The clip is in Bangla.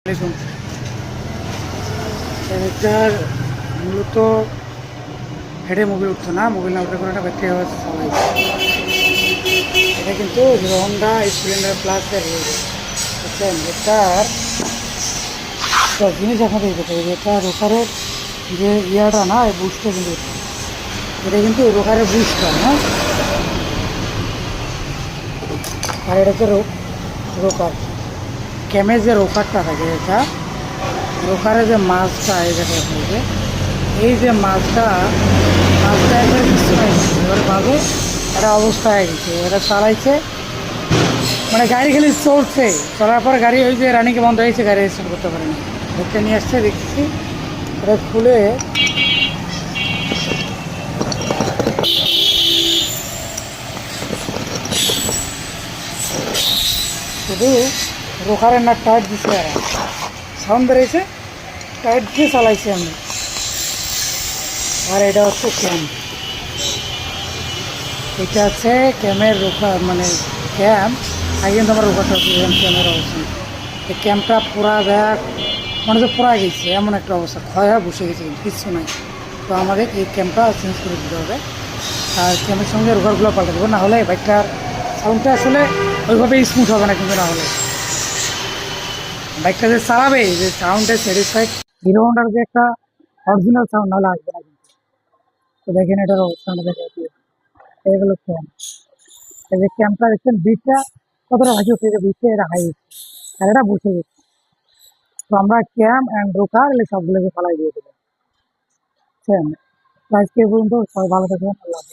দেখুন ক্যারেক্টার মূলত হেডে মোবিল উঠতো না, মোবিল না উঠে করে একটা ব্যাটারি আওয়াজ সবাই। এটা কিন্তু হিরো হন্ডা স্প্লেন্ডার প্লাসের বুঝছেন। এটার একটা জিনিস আপনাদের দেখতে হবে, এটা রোকারের যে ইয়াটা না, এই বুস্টটা কিন্তু এটা কিন্তু রোকারের বুস্টটা, হ্যাঁ। আর এটা হচ্ছে রোকার ক্যামের যে রোকারটা থাকে, এটা রোকারের যে মাছটা এই জায়গায় থাকে, এই যে মাছটা একবার কিছু হয়েছে, এবার ভাবে একটা অবস্থা হয়ে গেছে। এটা চালাইছে মানে গাড়ি খালি চলছে, চলার পর গাড়ি ওই যে রানিকে বন্ধ হয়েছে, গাড়ি স্টার্ট করতে পারেনি। দেখতে নিয়ে আসছে, দেখছি এটা খুলে শুধু রোকারের না টায়ার দিচ্ছে, আর সাউন্ড বেরিয়েছে, টায়ার দিয়ে চালাইছি আমি। আর এটা হচ্ছে ক্যাম্প, এটা আছে ক্যামের রোকার, মানে ক্যাম্প আগে কিন্তু আমার রোকারটা ক্যামের অবস্থা। এই ক্যাম্পটা পুরা দেখ মানে যে পুরা গেছে, এমন একটা অবস্থা, ক্ষয় হয়ে বসে গেছে, কিচ্ছু নাই। তো আমাদের এই ক্যাম্পটা চেঞ্জ করে দিতে হবে, আর ক্যামের সঙ্গে রোকারগুলো পাল্টে দেবো, না হলে বাইকটার সাউন্ডটা আসলে ওইভাবে স্মুথ হবে না। কিন্তু না হলে বাইকটা যে চালাবে, যে সাউন্ডে স্যাটিসফাইড, হিরো হন্ডার যে একটা অরিজিনাল সাউন্ড নাহলে আসবে না কিন্তু। তো দেখেন এটার অবস্থাটা দেখে, এগুলো ক্যাম্প, এই যে ক্যাম্পটা দেখছেন বিটটা কতটা ভাজি উঠে, যে বিটটা এটা হাই, আর এটা বসে গেছে। তো আমরা ক্যাম্প অ্যান্ড রোকার এই সবগুলোকে ফালাই দিয়ে দেবো, বুঝছেন। তো আজকে পর্যন্ত সবাই ভালো থাকবেন, আল্লাহ হাফেজ।